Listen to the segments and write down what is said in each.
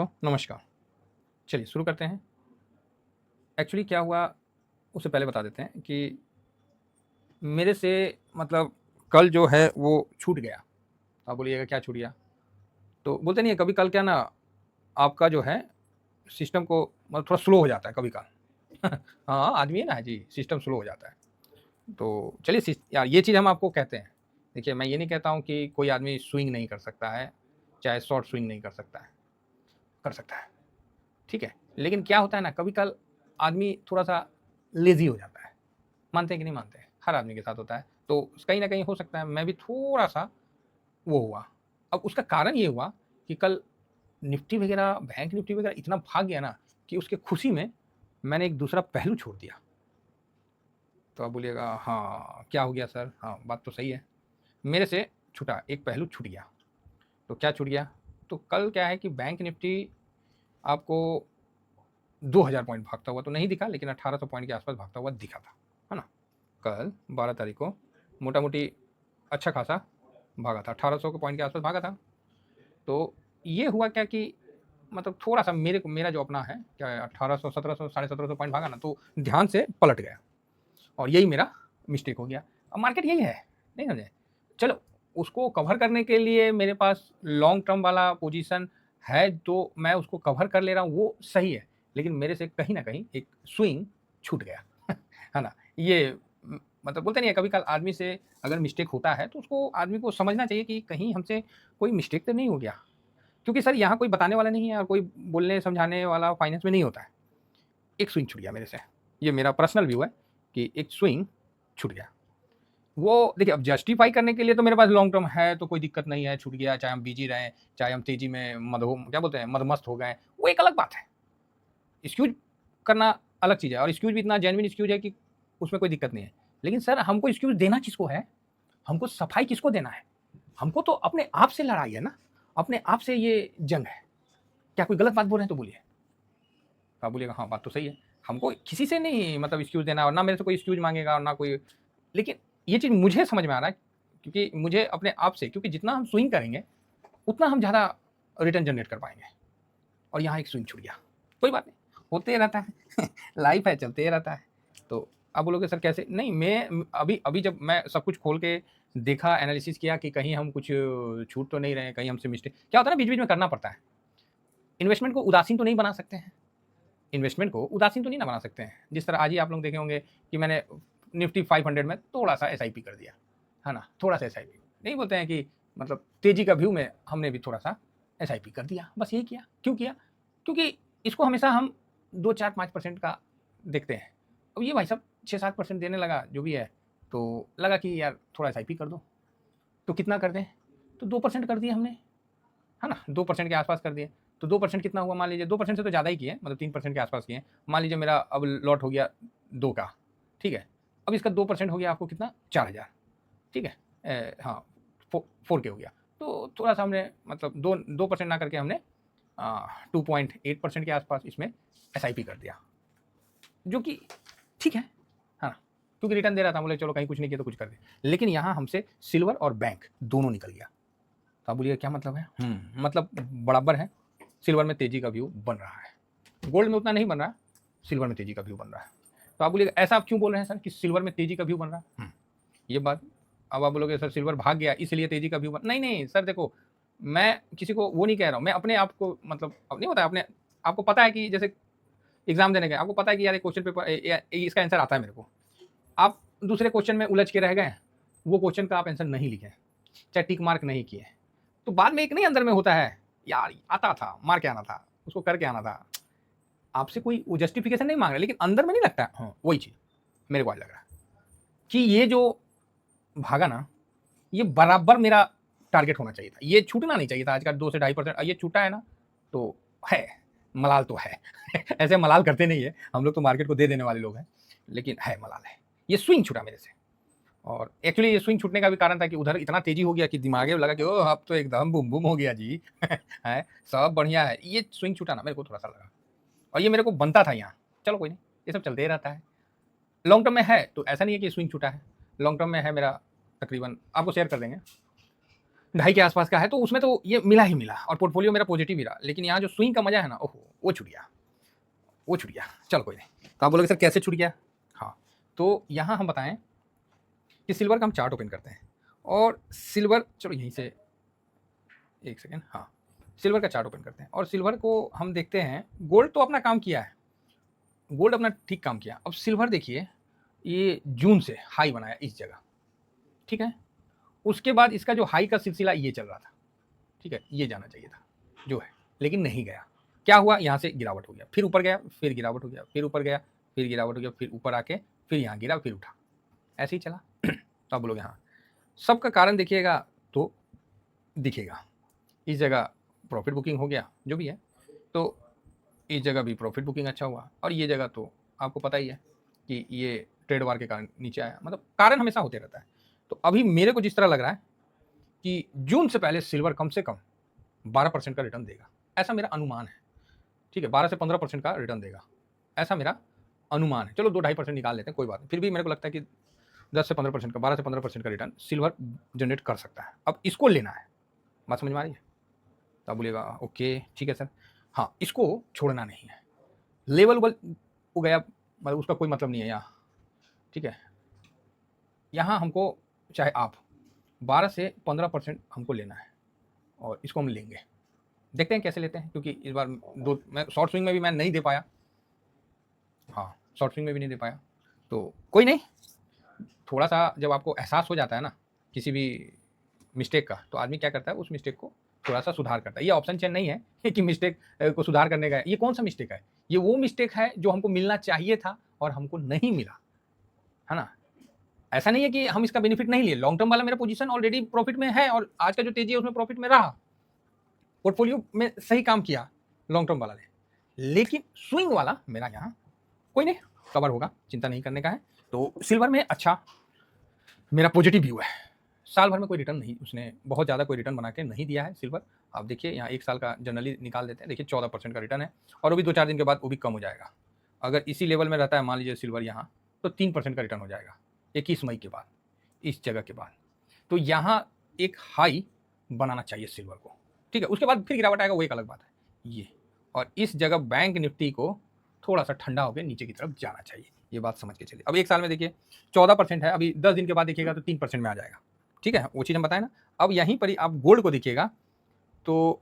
दोस्तों नमस्कार। चलिए शुरू करते हैं। एक्चुअली क्या हुआ उससे पहले बता देते हैं कि मेरे से मतलब कल जो है वो छूट गया। आप बोलिएगा क्या छूट गया? तो बोलते नहीं है कभी कल क्या ना आपका जो है सिस्टम को मतलब थोड़ा स्लो हो जाता है कभी-कल। हाँ, आदमी है ना जी, सिस्टम स्लो हो जाता है। तो चलिए यार ये चीज़ हम आपको कहते हैं। देखिए मैं ये नहीं कहता हूँ कि कोई आदमी स्विंग नहीं कर सकता है, चाहे शॉर्ट स्विंग नहीं कर सकता है, कर सकता है। ठीक है? लेकिन क्या होता है ना कभी-कल आदमी थोड़ा-सा लेज़ी हो जाता है। मानते हैं कि नहीं मानते हैं? हर आदमी के साथ होता है। तो कहीं न कहीं हो सकता है मैं भी थोड़ा-सा वो हुआ। अब उसका कारण ये हुआ कि कल निफ्टी वगैरह, बैंक निफ्टी वगैरह इतना भाग गया ना कि उसके खुशी में मैंने एक दूसरा पहलू छोड़ दिया। तो आप बोलिएगा हाँ, क्या हो गया सर? हाँ, बात तो सही है। मेरे से छूटा, एक पहलू छूट गया। तो क्या छूट गया? तो कल क्या है कि बैंक निफ्टी आपको 2000 पॉइंट भागता हुआ तो नहीं दिखा, लेकिन 1800 पॉइंट के आसपास भागता हुआ दिखा था, है ना? कल 12 तारीख को मोटा-मोटी अच्छा खासा भागा था, 1800 के पॉइंट के आसपास भागा था। तो ये हुआ क्या कि मतलब थोड़ा-सा मेरा जो अपना है, क्या है 1800, 1700, साढ़े 1700 पॉइंट भागा ना, तो ध्यान से पलट गया और यही मेरा मिस्टेक हो गया। अब मार्केट यही है, नहीं समझे? चलो, उसको कवर करने के लिए मेरे पास लॉन्ग टर्म वाला पोजीशन है, तो मैं उसको कवर कर ले रहा हूँ, वो सही है। लेकिन मेरे से कहीं न कहीं एक स्विंग छूट गया, है ना? ये मतलब बोलते नहीं है कभी-कभार आदमी से अगर मिस्टेक होता है, तो उसको आदमी को समझना चाहिए कि कहीं हमसे कोई मिस्टेक तो नहीं हो गया। क्योंकि सर यहाँ कोई बताने वाला नहीं है और कोई बोलने-समझाने वाला फाइनेंस में नहीं होता है। एक स्विंग छूट गया मेरे से। ये मेरा पर्सनल व्यू है कि एक स्विंग छूट गया। वो देखिए अब जस्टिफ़ाई करने के लिए तो मेरे पास लॉन्ग टर्म है, तो कोई दिक्कत नहीं है, छूट गया, चाहे हम बिज़ी रहें, चाहे हम तेज़ी में क्या बोलते हैं, मदमस्त हो गए, वो एक अलग बात है। एक्सक्यूज़ करना अलग चीज़ है और एक्सक्यूज़ भी इतना जेन्युइन एक्सक्यूज़ है कि उसमें कोई दिक्कत नहीं है। लेकिन सर हमको एक्सक्यूज़ देना किसको है? हमको सफाई किसको देना है? हमको तो अपने आप से लड़ाई है ना, अपने आप से ये जंग है। क्या कोई गलत बात बोल रहे हैं तो बोलिए। तो आप बोलिएगा हाँ, बात तो सही है। हमको किसी से नहीं मतलब एक्सक्यूज़ देना और ना मेरे से कोई एक्सक्यूज़ माँगेगा और ना कोई लेकिन ये चीज़ मुझे समझ में आ रहा है क्योंकि मुझे अपने आप से क्योंकि जितना हम स्विंग करेंगे, उतना हम ज़्यादा रिटर्न जनरेट कर पाएँगे और यहाँ एक स्विंग छूट गया। कोई बात नहीं, होते रहता है, लाइफ़ है, चलते ही रहता है। तो आप बोलोगे सर कैसे? नहीं मैं अभी अभी जब मैं सब कुछ खोल के देखा, एनालिसिस किया कि कहीं हम कुछ छूट तो नहीं रहे हैं, कहीं हमसे मिस्टेक क्या होता है ना बीच-बीच में करना पड़ता है। इन्वेस्टमेंट को उदासीन तो नहीं बना सकते हैं। इन्वेस्टमेंट को उदासीन तो नहीं ना बना सकते हैं। जिस तरह आज ही आप लोग देखे होंगे कि मैंने निफ्टी 500 में थोड़ा-सा एसआईपी कर दिया, है ना? थोड़ा-सा एसआईपी। नहीं बोलते हैं कि मतलब तेज़ी का व्यू में हमने भी थोड़ा-सा एसआईपी कर दिया, बस यही किया। क्यों किया? क्योंकि इसको हमेशा हम 2, 4, 5% का देखते हैं। अब ये भाई साहब 6-7% देने लगा जो भी है, तो लगा कि यार थोड़ा एसआईपी कर दो। तो कितना कर दें? तो 2% कर दिया हमने। है ना? 2% के आस-पास कर दिए। तो 2% कितना हुआ मान लीजिए 2% से तो ज़्यादा ही किए, मतलब 3% के आस-पास किए। मान लीजिए मेरा अब लॉट हो गया 2 का, ठीक है? अब इसका 2% हो गया आपको कितना 4000 ठीक है? हाँ, 4K हो गया। तो थोड़ा-सा हमने मतलब 2% ना करके हमने 2.8% के आस-पास इसमें एसआईपी कर दिया, जो कि ठीक है। हाँ, क्योंकि रिटर्न दे रहा था, बोले चलो कहीं कुछ नहीं किया तो कुछ कर दें। लेकिन यहाँ हमसे सिल्वर और बैंक दोनों निकल गया। तो आप बोलिएगा क्या मतलब है? मतलब बराबर है, सिल्वर में तेज़ी का व्यू बन रहा है। गोल्ड में उतना नहीं बन रहा है, सिल्वर में तेज़ी का व्यू बन रहा है। तो आप बोलिएगा ऐसा आप क्यों बोल रहे हैं सर कि सिल्वर में तेज़ी का व्यू बन रहा है? ये बात अब आप बोलोगे सर सिल्वर भाग गया इसलिए तेज़ी का व्यू बन नहीं, नहीं सर देखो, मैं किसी को वो नहीं कह रहा हूँ, मैं अपने आप को मतलब अब नहीं होता है अपने आपको पता है कि जैसे एग्ज़ाम देने गए, आपको पता है कि यार ये क्वेश्चन पेपर इसका आंसर आता है मेरे को। आप दूसरे क्वेश्चन में उलझ के रह गए, वो क्वेश्चन का आप आंसर नहीं लिखे, चाहे टिक मार्क नहीं किए। तो बाद में एक नहीं अंदर में होता है, यार आता था, मार के आना था, उसको करके आना था। आपसे कोई वो जस्टिफिकेशन नहीं माँग रहा, लेकिन अंदर में नहीं लगता है हाँ, वही चीज़ मेरे को आज लग रहा है कि ये जो भागा ना, ये बराबर मेरा टारगेट होना चाहिए था। ये छूटना नहीं चाहिए था आज का 2 से 2.5% ये छूटा है ना, तो है, मलाल तो है। ऐसे मलाल करते नहीं है, हम लोग तो मार्केट को दे देने वाले लोग हैं, लेकिन है मलाल है। ये स्विंग छूटा मेरे से। और एक्चुअली ये स्विंग छूटने का भी कारण था कि उधर इतना तेज़ी हो गया कि दिमागे में लगा कि ओह! अब तो एकदम बूम-बूम हो गया जी। हैं, सब बढ़िया है। ये स्विंग छूटा ना मेरे को थोड़ा-सा लगा और ये मेरे को बनता था यहाँ। चलो कोई नहीं, ये सब चलते ही रहता है। लॉन्ग टर्म में है, तो ऐसा नहीं है कि स्विंग छूटा है। लॉन्ग टर्म में है मेरा तकरीबन आपको शेयर कर देंगे। 2.5 के आसपास का है, तो उसमें तो ये मिला ही मिला और पोर्टफोलियो मेरा पॉजिटिव ही रहा। लेकिन यहाँ जो स्विंग का मजा है ना, ओहो वो छूट गया, वो छूट गया। चलो कोई नहीं। तो आप बोलोगे सर कैसे छूट गया? हाँ, तो यहाँ हम बताएं कि सिल्वर का हम चार्ट ओपन करते हैं और सिल्वर, चलो यहीं से एक सेकेंड, हाँ सिल्वर का चार्ट ओपन करते हैं और सिल्वर को हम देखते हैं। गोल्ड तो अपना काम किया है, गोल्ड अपना ठीक काम किया। अब सिल्वर देखिए, ये जून से हाई बनाया इस जगह, ठीक है। उसके बाद इसका जो हाई का सिलसिला ये चल रहा था, ठीक है, ये जाना चाहिए था जो है, लेकिन नहीं गया। क्या हुआ, यहाँ से गिरावट हो गया, फिर ऊपर गया, फिर गिरावट हो गया, फिर ऊपर गया, फिर गिरावट हो गया, फिर ऊपर आके फिर यहाँ गिरा, फिर उठा, ऐसे ही चला। तो आप बोलोगे हाँ, सबका कारण देखिएगा तो दिखेगा। इस जगह प्रॉफिट बुकिंग हो गया जो भी है, तो इस जगह भी प्रॉफिट बुकिंग अच्छा हुआ, और ये जगह तो आपको पता ही है कि ये ट्रेड वार के कारण नीचे आया। मतलब कारण हमेशा होते रहता है। तो अभी मेरे को जिस तरह लग रहा है कि जून से पहले सिल्वर कम से कम 12% का रिटर्न देगा, ऐसा मेरा अनुमान है, ठीक है। 12 से 15% का रिटर्न देगा, ऐसा मेरा अनुमान है। चलो 2-2.5% निकाल लेते हैं, कोई बात नहीं। फिर भी मेरे को लगता है कि 10 से 15% का, 12 से 15% का रिटर्न सिल्वर जनरेट कर सकता है। अब इसको लेना है, बात समझ में आ रही है? तो आप बोलिएगा ओके ठीक है सर, हाँ इसको छोड़ना नहीं है। लेवल हो गया, मतलब उसका कोई मतलब नहीं है यहाँ, ठीक है। यहाँ हमको चाहे आप 12 से 15% हमको लेना है और इसको हम लेंगे। देखते हैं कैसे लेते हैं, क्योंकि इस बार मैं शॉर्ट स्विंग में भी मैं नहीं दे पाया, हाँ शॉर्ट स्विंग में भी नहीं दे पाया, तो कोई नहीं। थोड़ा सा जब आपको एहसास हो जाता है ना किसी भी मिस्टेक का, तो आदमी क्या करता है, उस मिस्टेक को थोड़ा सा सुधार करता है। ये ऑप्शन चेन नहीं है कि मिस्टेक को सुधार करने का है। ये कौन सा मिस्टेक है? ये वो मिस्टेक है जो हमको मिलना चाहिए था और हमको नहीं मिला, है ना। ऐसा नहीं है कि हम इसका बेनिफिट नहीं लिए। लॉन्ग टर्म वाला मेरा पोजीशन ऑलरेडी प्रॉफिट में है और आज का जो तेजी है उसमें प्रॉफिट में रहा, पोर्टफोलियो में सही काम किया लॉन्ग टर्म वाला ने। लेकिन स्विंग वाला मेरा यहाँ कोई नहीं, कवर होगा, चिंता नहीं करने का है। तो सिल्वर में अच्छा मेरा पॉजिटिव व्यू है। साल भर में कोई रिटर्न नहीं, उसने बहुत ज़्यादा कोई रिटर्न बना के नहीं दिया है सिल्वर। आप देखिए यहाँ 1 साल का जनरली निकाल देते हैं, देखिए 14% का रिटर्न है और वो भी 2-4 दिन के बाद वो भी कम हो जाएगा। अगर इसी लेवल में रहता है मान लीजिए सिल्वर यहाँ, तो 3% का रिटर्न हो जाएगा 21 मई के बाद, इस जगह के बाद। तो यहाँ एक हाई बनाना चाहिए सिल्वर को, ठीक है। उसके बाद फिर गिरावट आएगा, वो एक अलग बात है ये। और इस जगह बैंक निफ्टी को थोड़ा सा ठंडा होकर नीचे की तरफ जाना चाहिए, ये बात समझ के चलिए। अब 1 साल में देखिए 14% है, अभी 10 दिन के बाद देखिएगा तो 3% में आ जाएगा, ठीक है, वो चीज़ हम बताएं ना। अब यहीं पर ही आप गोल्ड को देखिएगा, तो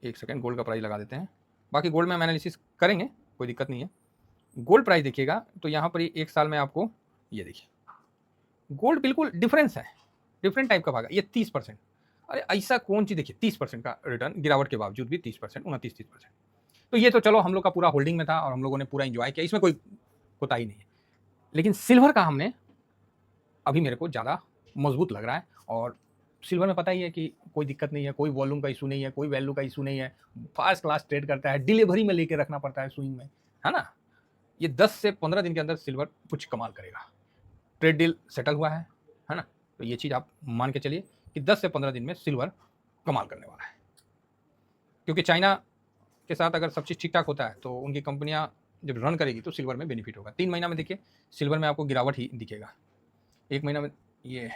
एक सेकेंड गोल्ड का प्राइस लगा देते हैं, बाकी गोल्ड में हम एनालिसिस करेंगे, कोई दिक्कत नहीं है। गोल्ड प्राइस देखिएगा तो यहाँ पर ही 1 साल में आपको ये देखिए गोल्ड बिल्कुल डिफरेंस है, डिफरेंट टाइप का भागा, ये 30%। अरे ऐसा कौन चीज़, देखिए 30% का रिटर्न गिरावट के बावजूद भी 30%, 29-30%। तो ये तो चलो हम लोग का पूरा होल्डिंग में था और हम लोगों ने पूरा इंजॉय किया, इसमें कोई कोताही नहीं है। लेकिन सिल्वर का हमने अभी मेरे को ज़्यादा मजबूत लग रहा है। और सिल्वर में पता ही है कि कोई दिक्कत नहीं है, कोई वॉल्यूम का इशू नहीं है, कोई वैल्यू का इशू नहीं है, फर्स्ट क्लास ट्रेड करता है, डिलीवरी में लेके रखना पड़ता है स्विंग में, है ना। ये 10 से 15 दिन के अंदर सिल्वर कुछ कमाल करेगा। ट्रेड डील सेटल हुआ है ना। तो ये चीज़ आप मान के चलिए कि 10 से 15 दिन में सिल्वर कमाल करने वाला है, क्योंकि चाइना के साथ अगर सब चीज़ ठीक ठाक होता है तो उनकी कंपनियां जब रन करेगी तो सिल्वर में बेनिफिट होगा। 3 महीना में देखिए सिल्वर में आपको गिरावट ही दिखेगा, 1 महीना में ये,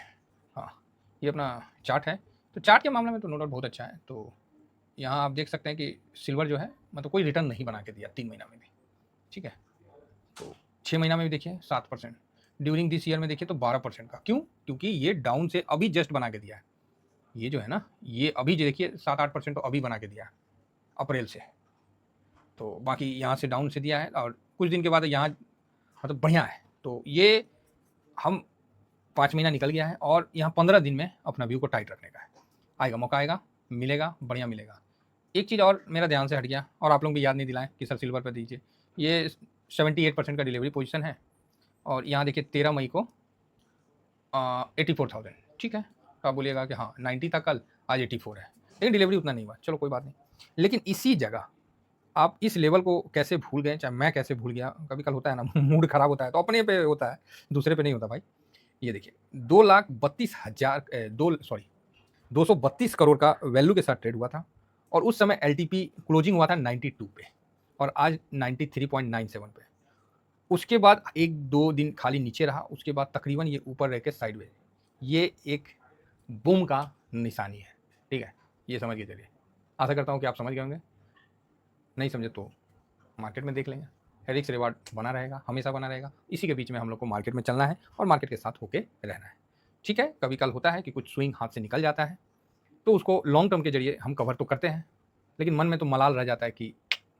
हाँ ये अपना चार्ट है। तो चार्ट के मामले में तो नो डाउट बहुत अच्छा है। तो यहाँ आप देख सकते हैं कि सिल्वर जो है मतलब कोई रिटर्न नहीं बना के दिया 3 महीना में भी, ठीक है। तो 6 महीना में भी देखिए 7%, ड्यूरिंग दिस ईयर में देखिए तो 12% का। क्यों? क्योंकि ये डाउन से अभी जस्ट बना के दिया है, ये जो है ना, ये अभी जो देखिए 7-8% तो अभी बना के दिया है अप्रैल से। तो बाकी यहाँ से डाउन से दिया है और कुछ दिन के बाद यहाँ मतलब बढ़िया है। तो ये हम 5 महीना निकल गया है और यहाँ 15 दिन में अपना व्यू को टाइट रखने का है। आएगा मौका, आएगा, मिलेगा, बढ़िया मिलेगा। एक चीज़ और मेरा ध्यान से हट गया और आप लोग भी याद नहीं दिलाएं कि सर सिल्वर पर दीजिए, ये 78% का डिलीवरी पोजीशन है और यहाँ देखिए 13 मई को 84,000, ठीक है। तो आप बोलिएगा कि हाँ 90 था कल, आज 84 है, लेकिन डिलीवरी उतना नहीं हुआ, चलो कोई बात नहीं। लेकिन इसी जगह आप इस लेवल को कैसे भूल गए, चाहे मैं कैसे भूल गया, कभी कल होता है ना मूड खराब होता है तो अपने पे होता है, दूसरे पे नहीं होता भाई। ये देखिए 2,32,000 232 करोड़ का वैल्यू के साथ ट्रेड हुआ था और उस समय एलटीपी क्लोजिंग हुआ था 92 पे और आज 93.97 पे। उसके बाद 1-2 दिन खाली नीचे रहा, उसके बाद तकरीबन ये ऊपर रह के साइडवेज, ये एक बूम का निशानी है। ठीक है, ये समझ के चलिए। आशा करता हूँ कि आप समझ गए होंगे। नहीं समझे तो मार्केट में देख लेंगे। रिस्क रिवार्ड बना रहेगा, हमेशा बना रहेगा। इसी के बीच में हम लोग को मार्केट में चलना है और मार्केट के साथ होके रहना है। ठीक है, कभी कल होता है कि कुछ स्विंग हाथ से निकल जाता है, तो उसको लॉन्ग टर्म के जरिए हम कवर तो करते हैं, लेकिन मन में तो मलाल रह जाता है कि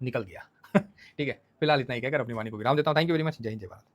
निकल गया। ठीक है, फिलहाल इतना ही कहकर अपनी वाणी को विराम देता हूँ। Thank you very much. जय हिंद, जय भारत।